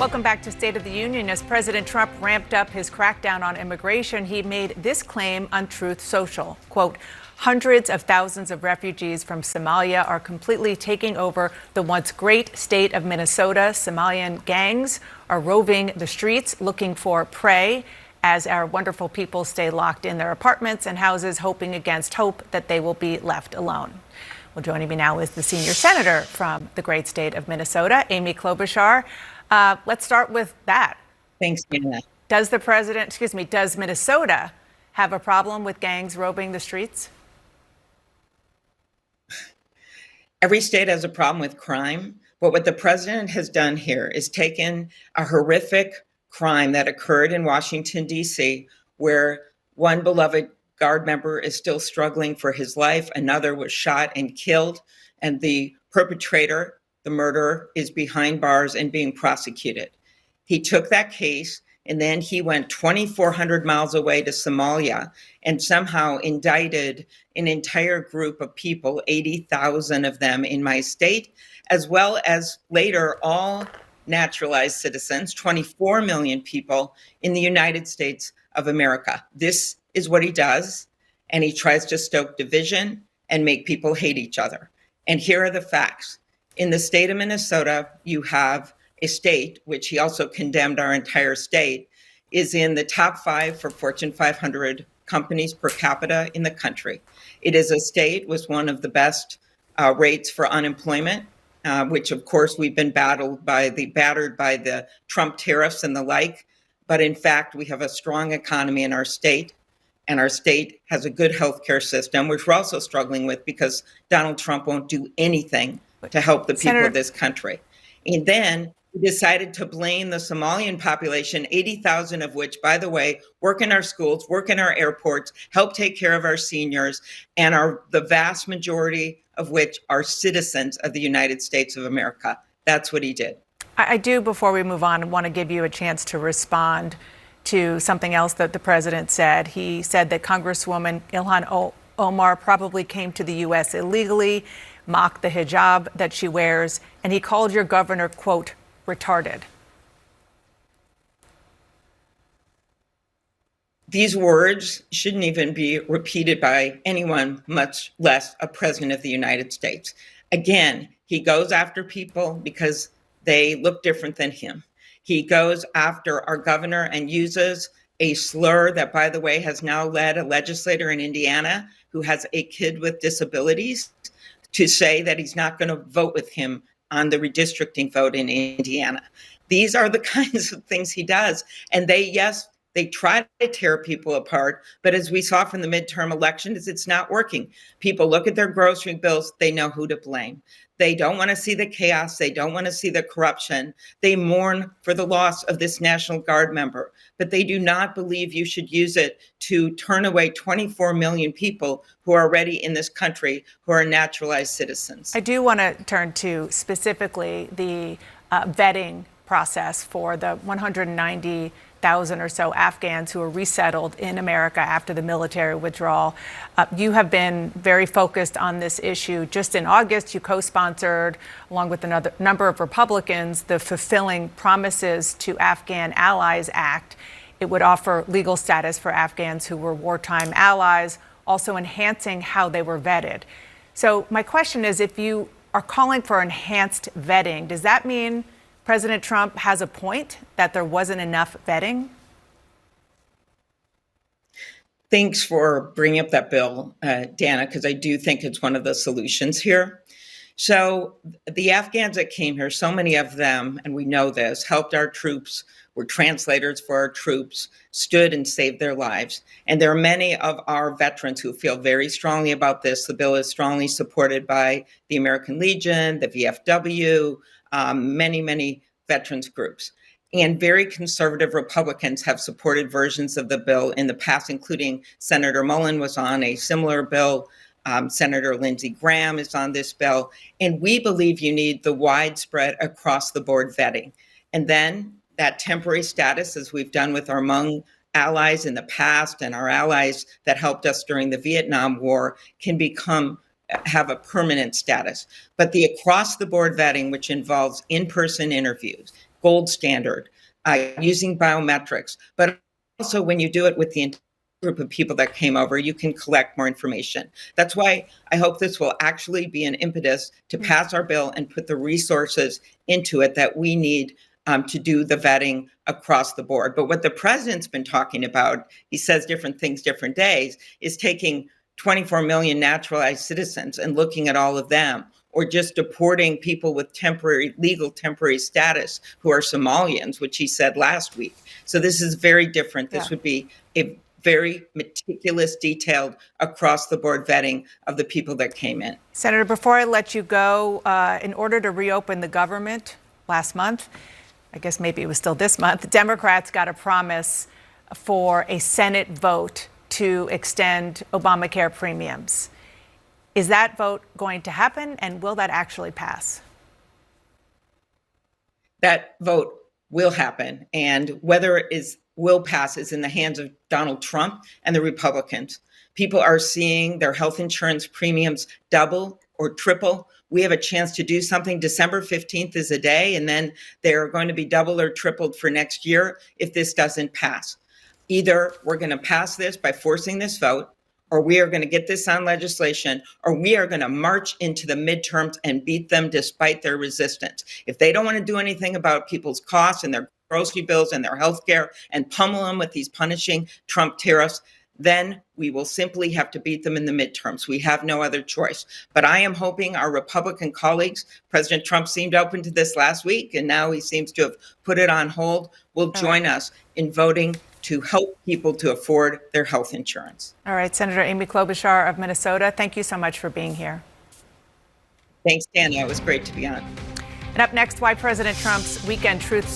Welcome back to State of the Union. As President Trump ramped up his crackdown on immigration, he made this claim on Truth Social. Quote, hundreds of thousands of refugees from Somalia are completely taking over the once great state of Minnesota. Somalian gangs are roving the streets looking for prey as our wonderful people stay locked in their apartments and houses, hoping against hope that they will be left alone. Well, joining me now is the senior senator from the great state of Minnesota, Amy Klobuchar. Let's start with that. Thanks, Anna. Does Minnesota have a problem with gangs roving the streets? Every state has a problem with crime, but what the president has done here is taken a horrific crime that occurred in Washington, D.C., where one beloved Guard member is still struggling for his life, another was shot and killed, and the perpetrator, the murderer, is behind bars and being prosecuted. He took that case and then he went 2,400 miles away to Somalia and somehow indicted an entire group of people, 80,000 of them in my state, as well as later all naturalized citizens, 24 million people in the United States of America. This is what he does, and he tries to stoke division and make people hate each other. And here are the facts. In the state of Minnesota, you have a state, which he also condemned our entire state, is in the top 5 for Fortune 500 companies per capita in the country. It is a state with one of the best rates for unemployment, which of course we've been battered by the Trump tariffs and the like. But in fact, we have a strong economy in our state, and our state has a good healthcare system, which we're also struggling with because Donald Trump won't do anything to help the people of this country. And then we decided to blame the Somalian population, 80,000 of which, by the way, work in our schools, work in our airports, help take care of our seniors, and are the vast majority of which are citizens of the United States of America. That's what he did. I do, before we move on, want to give you a chance to respond to something else that the president said. He said that Congresswoman Ilhan Omar probably came to the U.S. illegally, mocked the hijab that she wears, and he called your governor, quote, retarded. These words shouldn't even be repeated by anyone, much less a president of the United States. Again, he goes after people because they look different than him. He goes after our governor and uses a slur that, by the way, has now led a legislator in Indiana who has a kid with disabilities to say that he's not going to vote with him on the redistricting vote in Indiana. These are the kinds of things he does. And they try to tear people apart. But as we saw from the midterm elections, it's not working. People look at their grocery bills. They know who to blame. They don't want to see the chaos. They don't want to see the corruption. They mourn for the loss of this National Guard member, but they do not believe you should use it to turn away 24 million people who are already in this country, who are naturalized citizens. I do want to turn to specifically the vetting process for the 190,000 or so Afghans who were resettled in America after the military withdrawal. You have been very focused on this issue. Just in August, you co-sponsored, along with another number of Republicans, the Fulfilling Promises to Afghan Allies Act. It would offer legal status for Afghans who were wartime allies, also enhancing how they were vetted. So my question is, if you are calling for enhanced vetting, does that mean President Trump has a point that there wasn't enough vetting? Thanks for bringing up that bill, Dana, because I do think it's one of the solutions here. So the Afghans that came here, so many of them, and we know this, helped our troops, were translators for our troops, stood and saved their lives. And there are many of our veterans who feel very strongly about this. The bill is strongly supported by the American Legion, the VFW, many veterans groups. And very conservative Republicans have supported versions of the bill in the past, including Senator Mullen was on a similar bill. Senator Lindsey Graham is on this bill. And we believe you need the widespread across the board vetting. And then that temporary status, as we've done with our Hmong allies in the past and our allies that helped us during the Vietnam War, can have a permanent status. But the across the board vetting, which involves in-person interviews, gold standard, using biometrics. But also, when you do it with the entire group of people that came over, you can collect more information. That's why I hope this will actually be an impetus to pass our bill and put the resources into it that we need to do the vetting across the board. But what the president's been talking about, he says different things different days, is taking 24 million naturalized citizens and looking at all of them, or just deporting people with legal temporary status who are Somalians, which he said last week. So this is very different. This would be a very meticulous, detailed, across-the-board vetting of the people that came in. Senator, before I let you go, in order to reopen the government last month, I guess maybe it was still this month, Democrats got a promise for a Senate vote to extend Obamacare premiums. Is that vote going to happen, and will that actually pass? That vote will happen, and whether it will pass is in the hands of Donald Trump and the Republicans. People are seeing their health insurance premiums double or triple. We have a chance to do something. December 15th is a day, and then they're going to be doubled or tripled for next year if this doesn't pass. Either we're going to pass this by forcing this vote, or we are going to get this on legislation, or we are going to march into the midterms and beat them despite their resistance. If they don't want to do anything about people's costs and their grocery bills and their health care and pummel them with these punishing Trump tariffs, then we will simply have to beat them in the midterms. We have no other choice. But I am hoping our Republican colleagues, President Trump seemed open to this last week, and now he seems to have put it on hold, will join us in voting to help people to afford their health insurance. All right, Senator Amy Klobuchar of Minnesota, thank you so much for being here. Thanks, Dana. It was great to be on. And up next, why President Trump's weekend truth